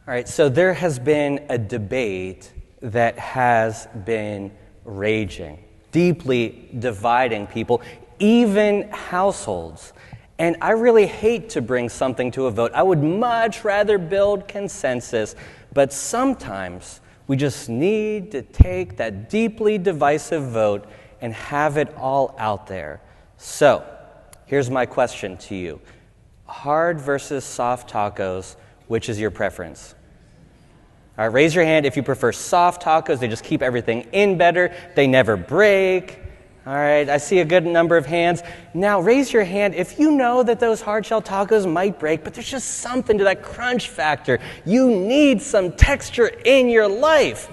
All right, so there has been a debate that has been raging, deeply dividing people, even households. And I really hate to bring something to a vote. I would much rather build consensus, but sometimes we just need to take that deeply divisive vote and have it all out there. So, here's my question to you. Hard versus soft tacos, which is your preference? All right, raise your hand if you prefer soft tacos. They just keep everything in better. They never break. All right, I see a good number of hands. Now, raise your hand if you know that those hard-shell tacos might break, but there's just something to that crunch factor. You need some texture in your life.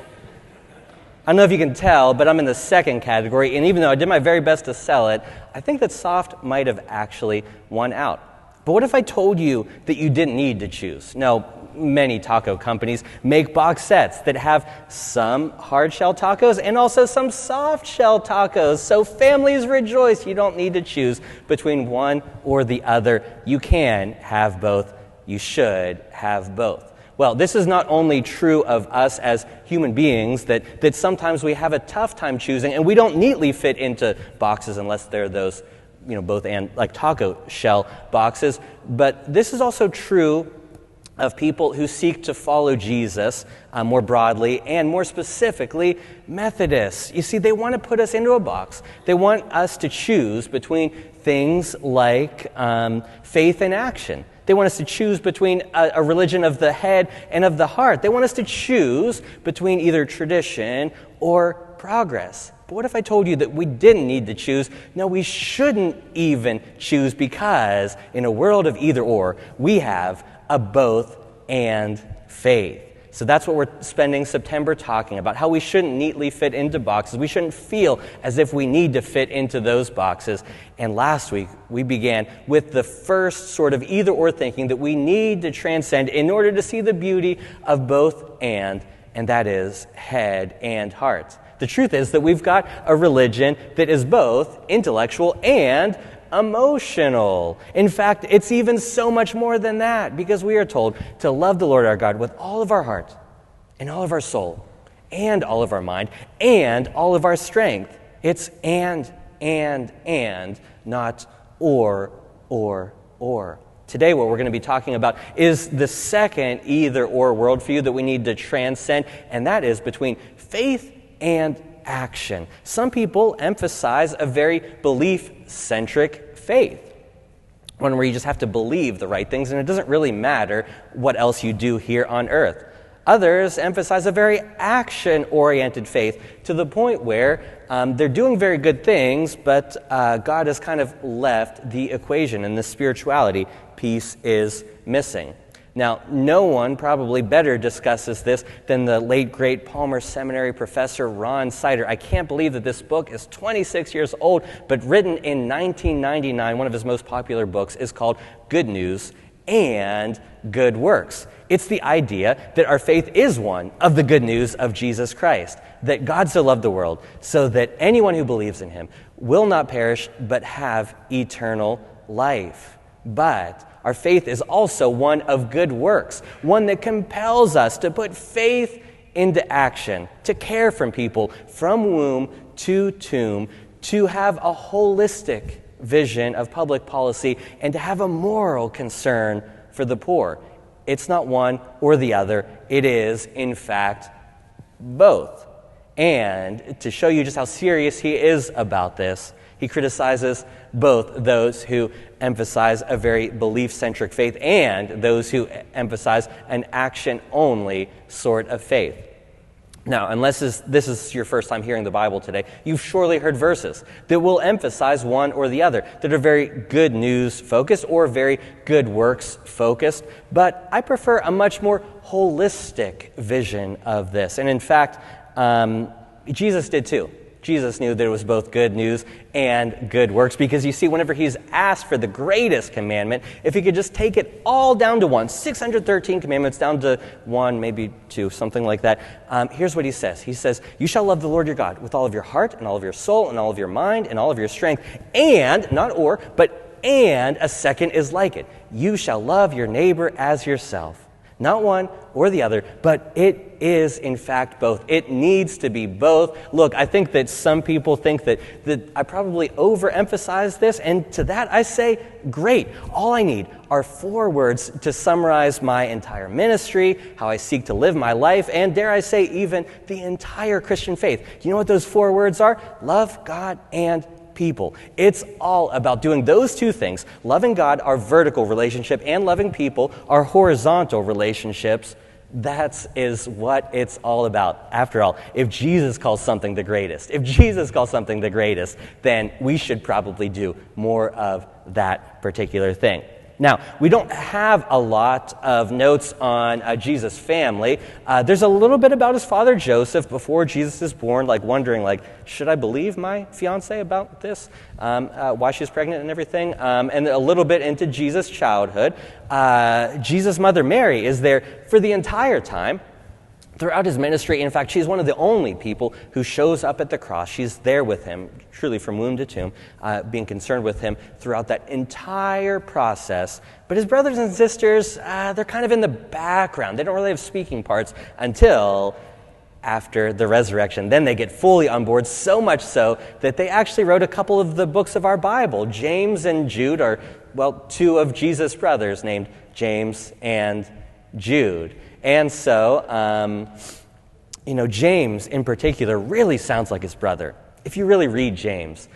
I don't know if you can tell, but I'm in the second category, and even though I did my very best to sell it, I think that soft might have actually won out. But what if I told you that you didn't need to choose? No, many taco companies make box sets that have some hard-shell tacos and also some soft-shell tacos. So families rejoice. You don't need to choose between one or the other. You can have both. You should have both. Well, this is not only true of us as human beings, that sometimes we have a tough time choosing, and we don't neatly fit into boxes unless they're those, both and like taco shell boxes. But this is also true of people who seek to follow Jesus more broadly and more specifically Methodists. You see, they want to put us into a box. They want us to choose between things like faith and action. They want us to choose between a religion of the head and of the heart. They want us to choose between either tradition or progress. But what if I told you that we didn't need to choose? No, we shouldn't even choose, because in a world of either or, we have a both and faith. So that's what we're spending September talking about, how we shouldn't neatly fit into boxes. We shouldn't feel as if we need to fit into those boxes. And last week, we began with the first sort of either or thinking that we need to transcend in order to see the beauty of both and that is head and heart. The truth is that we've got a religion that is both intellectual and emotional. In fact, it's even so much more than that, because we are told to love the Lord our God with all of our heart and all of our soul and all of our mind and all of our strength. It's and, not or. Today, what we're going to be talking about is the second either-or worldview that we need to transcend, and that is between faith and action. Some people emphasize a very belief-centric faith, one where you just have to believe the right things and it doesn't really matter what else you do here on earth. Others emphasize a very action-oriented faith to the point where they're doing very good things, but God has kind of left the equation, and the spirituality piece is missing. Now, no one probably better discusses this than the late, great Palmer Seminary professor Ron Sider. I can't believe that this book is 26 years old, but written in 1999. One of his most popular books is called Good News and Good Works. It's the idea that our faith is one of the good news of Jesus Christ, that God so loved the world so that anyone who believes in him will not perish but have eternal life. But our faith is also one of good works, one that compels us to put faith into action, to care for people from womb to tomb, to have a holistic vision of public policy, and to have a moral concern for the poor. It's not one or the other. It is, in fact, both. And to show you just how serious he is about this, he criticizes both those who emphasize a very belief-centric faith and those who emphasize an action-only sort of faith. Now, unless this is your first time hearing the Bible today, you've surely heard verses that will emphasize one or the other, that are very good news focused or very good works focused. But I prefer a much more holistic vision of this. And in fact, Jesus did too. Jesus knew that it was both good news and good works, because you see, whenever he's asked for the greatest commandment, if he could just take it all down to one, 613 commandments down to one, maybe two, something like that, here's what he says. He says, you shall love the Lord your God with all of your heart and all of your soul and all of your mind and all of your strength, and, not or, but and a second is like it. You shall love your neighbor as yourself. Not one or the other, but it is, in fact, both. It needs to be both. Look, I think that some people think that I probably overemphasize this, and to that I say, great. All I need are 4 words to summarize my entire ministry, how I seek to live my life, and dare I say, even the entire Christian faith. Do you know what those 4 words are? Love God and people. It's all about doing those 2 things. Loving God, our vertical relationship, and loving people, our horizontal relationships. That is what it's all about. After all, if Jesus calls something the greatest, then we should probably do more of that particular thing. Now, we don't have a lot of notes on Jesus' family. There's a little bit about his father Joseph before Jesus is born, wondering, should I believe my fiance about this? Why she's pregnant and everything? And a little bit into Jesus' childhood. Jesus' mother Mary is there for the entire time. Throughout his ministry, in fact, she's one of the only people who shows up at the cross. She's there with him, truly from womb to tomb, being concerned with him throughout that entire process. But his brothers and sisters, they're kind of in the background. They don't really have speaking parts until after the resurrection. Then they get fully on board, so much so that they actually wrote a couple of the books of our Bible. James and Jude are, 2 of Jesus' brothers named James and Jude. And so, James in particular really sounds like his brother. If you really read James,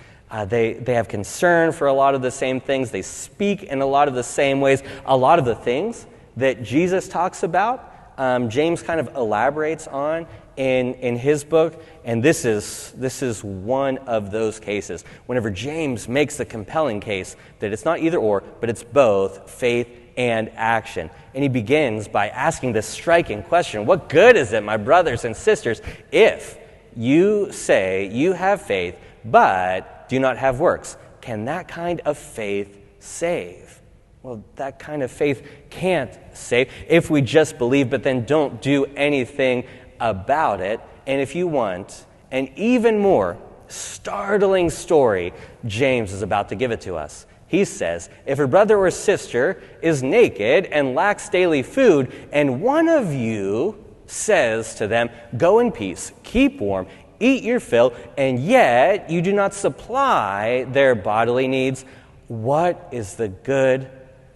they have concern for a lot of the same things. They speak in a lot of the same ways. A lot of the things that Jesus talks about, James kind of elaborates on in his book. And this is one of those cases. Whenever James makes the compelling case that it's not either or, but it's both faith and action. And he begins by asking this striking question: what good is it, my brothers and sisters, if you say you have faith but do not have works? Can that kind of faith save? Well, that kind of faith can't save if we just believe but then don't do anything about it. And if you want an even more startling story, James is about to give it to us. He says, if a brother or sister is naked and lacks daily food, and one of you says to them, go in peace, keep warm, eat your fill, and yet you do not supply their bodily needs, what is the good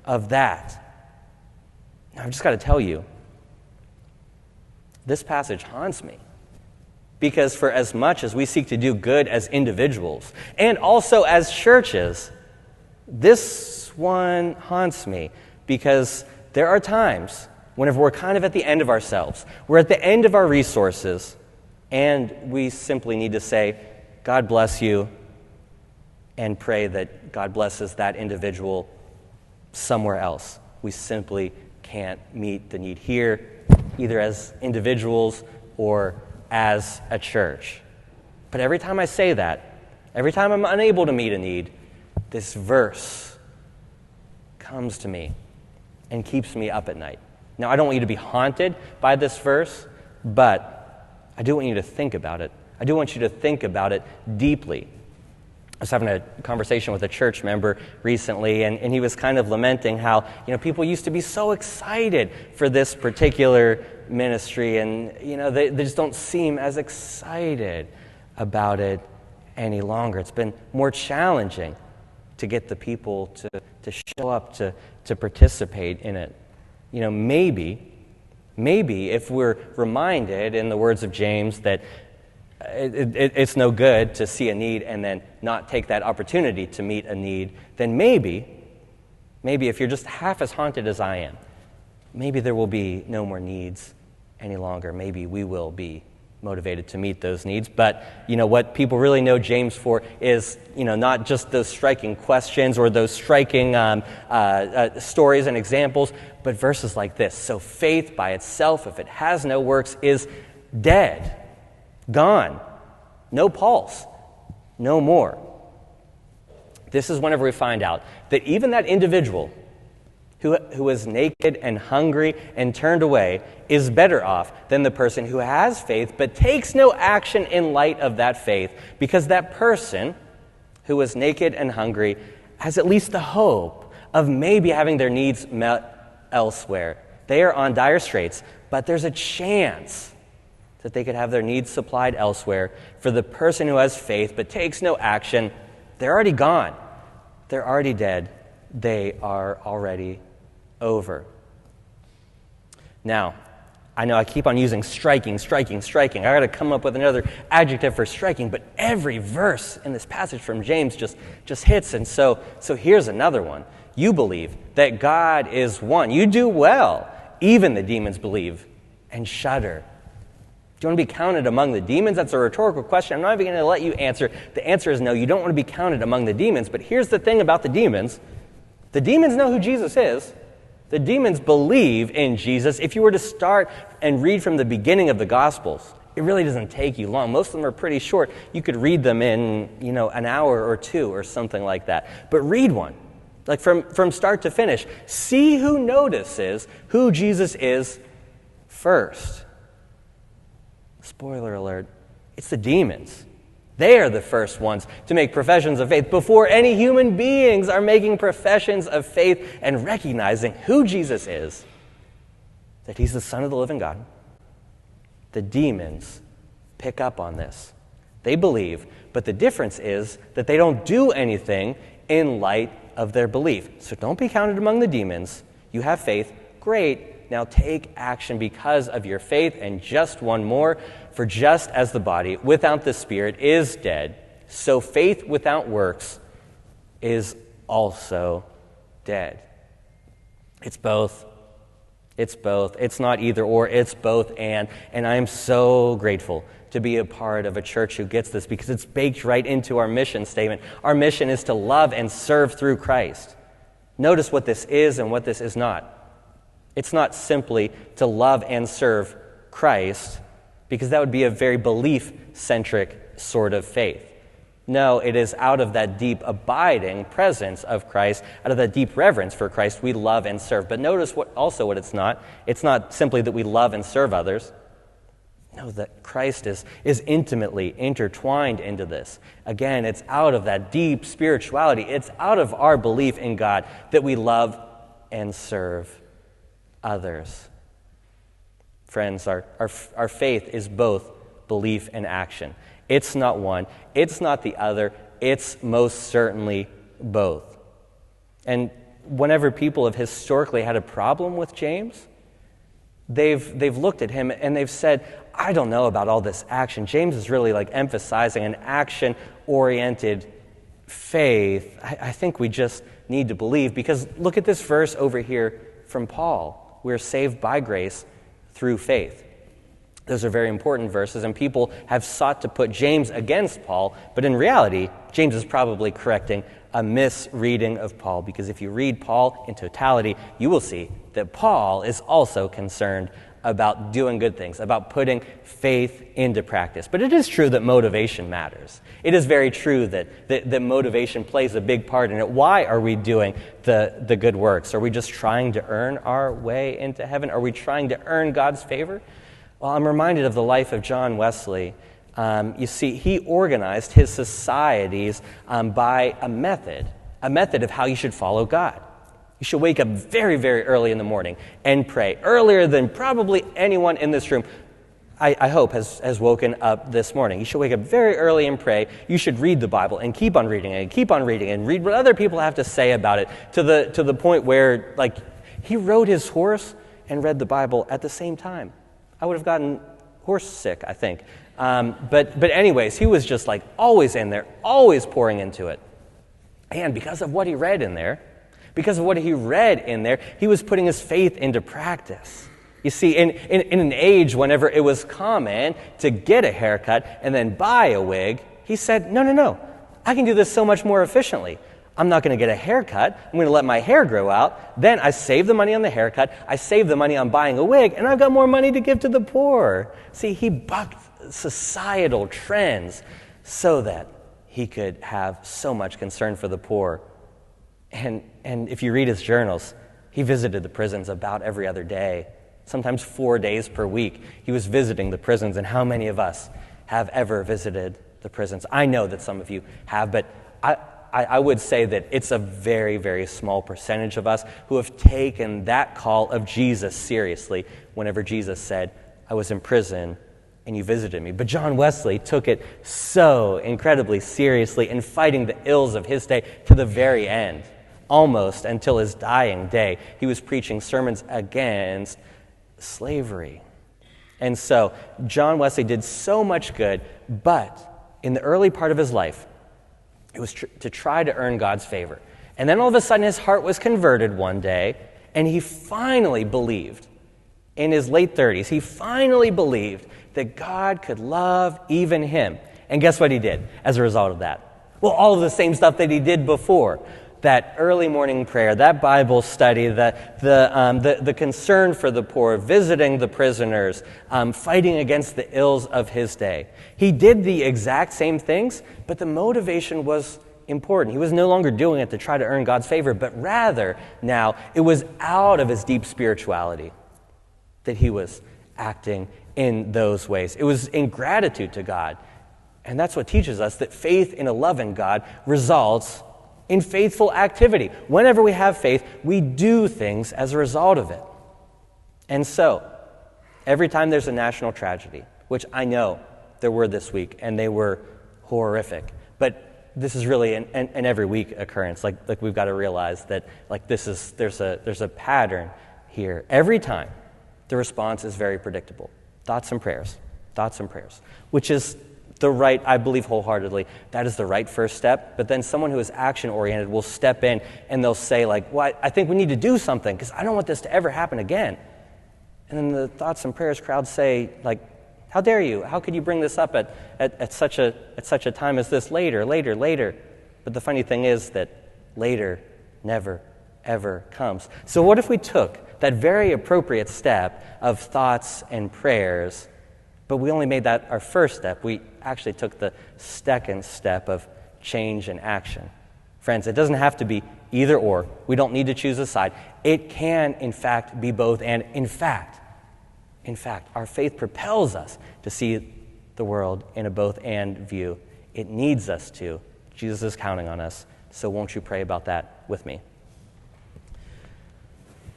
of that? Now, I've just got to tell you, this passage haunts me. Because for as much as we seek to do good as individuals, and also as churches, this one haunts me, because there are times whenever we're kind of at the end of ourselves, we're at the end of our resources, and we simply need to say, God bless you, and pray that God blesses that individual somewhere else. We simply can't meet the need here, either as individuals or as a church. But every time I say that, every time I'm unable to meet a need, this verse comes to me and keeps me up at night. Now, I don't want you to be haunted by this verse, but I do want you to think about it. I do want you to think about it deeply. I was having a conversation with a church member recently, and he was kind of lamenting how, people used to be so excited for this particular ministry, and, they just don't seem as excited about it any longer. It's been more challenging to get the people to show up, to participate in it. Maybe if we're reminded in the words of James that it's no good to see a need and then not take that opportunity to meet a need, then maybe if you're just half as haunted as I am, maybe there will be no more needs any longer. Maybe we will be motivated to meet those needs. But what people really know James for is not just those striking questions or those striking stories and examples, but verses like this. So faith by itself, if it has no works, is dead, gone, no pulse, no more. This is whenever we find out that even that individual who is naked and hungry and turned away is better off than the person who has faith but takes no action in light of that faith, because that person who is naked and hungry has at least the hope of maybe having their needs met elsewhere. They are on dire straits, but there's a chance that they could have their needs supplied elsewhere. For the person who has faith but takes no action, they're already gone. They're already dead. They are already over. Now, I know I keep on using striking. I got to come up with another adjective for striking, but every verse in this passage from James just hits. And so here's another one. You believe that God is one. You do well. Even the demons believe and shudder. Do you want to be counted among the demons? That's a rhetorical question. I'm not even going to let you answer. The answer is no, you don't want to be counted among the demons. But here's the thing about the demons. The demons know who Jesus is. The demons believe in Jesus. If you were to start and read from the beginning of the Gospels, it really doesn't take you long. Most of them are pretty short. You could read them in, an hour or two or something like that. But read one, like from start to finish. See who notices who Jesus is first. Spoiler alert, it's the demons. They are the first ones to make professions of faith before any human beings are making professions of faith and recognizing who Jesus is, that he's the Son of the living God. The demons pick up on this. They believe, but the difference is that they don't do anything in light of their belief. So don't be counted among the demons. You have faith, great. Now take action because of your faith. And just one more. For just as the body without the spirit is dead, so faith without works is also dead. It's both. It's both. It's not either or, it's both and. And I am so grateful to be a part of a church who gets this because it's baked right into our mission statement. Our mission is to love and serve through Christ. Notice what this is and what this is not. It's not simply to love and serve Christ, because that would be a very belief-centric sort of faith. No, it is out of that deep abiding presence of Christ, out of that deep reverence for Christ, we love and serve. But notice what it's not. It's not simply that we love and serve others. No, that Christ is intimately intertwined into this. Again, it's out of that deep spirituality. It's out of our belief in God that we love and serve others. Friends, our faith is both belief and action. It's not one, it's not the other, it's most certainly both. And whenever people have historically had a problem with James, they've looked at him and they've said, I don't know about all this action. James is really emphasizing an action-oriented faith. I think we just need to believe, because look at this verse over here from Paul. We're saved by grace through faith. Those are very important verses, and people have sought to put James against Paul, but in reality, James is probably correcting a misreading of Paul, because if you read Paul in totality, you will see that Paul is also concerned about doing good things, about putting faith into practice. But it is true that motivation matters. It is very true that motivation plays a big part in it. Why are we doing the good works? Are we just trying to earn our way into heaven? Are we trying to earn God's favor? Well, I'm reminded of the life of John Wesley. You see, he organized his societies by a method of how you should follow God. You should wake up very, very early in the morning and pray, earlier than probably anyone in this room, I hope, has woken up this morning. You should wake up very early and pray. You should read the Bible and keep on reading it and keep on reading it and read what other people have to say about it, to the point where, he rode his horse and read the Bible at the same time. I would have gotten horse sick, I think. But anyways, he was just always in there, always pouring into it. And because of what he read in there, he was putting his faith into practice. You see, in an age whenever it was common to get a haircut and then buy a wig, he said, no, I can do this so much more efficiently. I'm not going to get a haircut. I'm going to let my hair grow out. Then I save the money on the haircut. I save the money on buying a wig, and I've got more money to give to the poor. See, he bucked societal trends so that he could have so much concern for the poor. And if you read his journals, he visited the prisons about every other day, sometimes 4 days per week. He was visiting the prisons, and how many of us have ever visited the prisons? I know that some of you have, but I would say that it's a very, very small percentage of us who have taken that call of Jesus seriously whenever Jesus said, I was in prison and you visited me. But John Wesley took it so incredibly seriously in fighting the ills of his day to the very end, almost until his dying day. He was preaching sermons against slavery. And so John Wesley did so much good, but in the early part of his life, it was to try to earn God's favor. And then all of a sudden his heart was converted one day, and he finally believed, in his late 30s, he finally believed that God could love even him. And guess what he did as a result of that? Well, all of the same stuff that he did before. That early morning prayer, that Bible study, the concern for the poor, visiting the prisoners, fighting against the ills of his day. He did the exact same things, but the motivation was important. He was no longer doing it to try to earn God's favor, but rather now it was out of his deep spirituality that he was acting in those ways. It was in gratitude to God. And that's what teaches us that faith in a loving God results in faithful activity. Whenever we have faith, we do things as a result of it. And so, every time there's a national tragedy, which I know there were this week, and they were horrific, but this is really an every week occurrence. Like we've got to realize that there's a pattern here. Every time, the response is very predictable. Thoughts and prayers, which is the right, I believe wholeheartedly, that is the right first step. But then someone who is action-oriented will step in and they'll say, well, I think we need to do something because I don't want this to ever happen again. And then the thoughts and prayers crowd say, how dare you? How could you bring this up at such a time as this? Later. But the funny thing is that later never, ever comes. So what if we took that very appropriate step of thoughts and prayers, but we only made that our first step? We actually took the second step of change and action. Friends, it doesn't have to be either or. We don't need to choose a side. It can, in fact, be both. And in fact, our faith propels us to see the world in a both-and view. It needs us to. Jesus is counting on us. So won't you pray about that with me?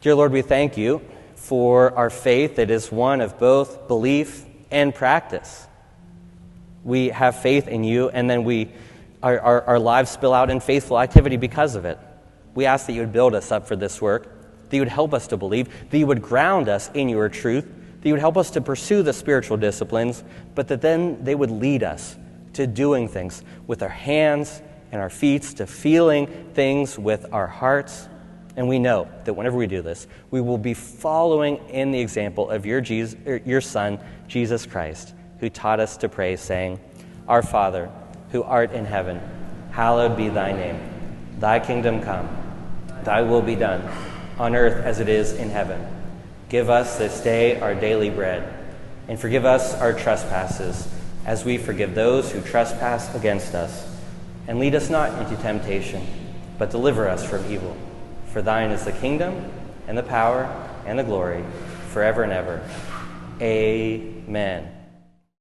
Dear Lord, we thank you for our faith that is one of both belief and practice. We have faith in you, and then our lives spill out in faithful activity because of it. We ask that you would build us up for this work, that you would help us to believe, that you would ground us in your truth, that you would help us to pursue the spiritual disciplines, but that then they would lead us to doing things with our hands and our feet, to feeling things with our hearts. And we know that whenever we do this, we will be following in the example of your Son, Jesus Christ, who taught us to pray, saying, Our Father, who art in heaven, hallowed be thy name. Thy kingdom come, thy will be done, on earth as it is in heaven. Give us this day our daily bread, and forgive us our trespasses, as we forgive those who trespass against us. And lead us not into temptation, but deliver us from evil. For thine is the kingdom, and the power, and the glory, forever and ever. Amen.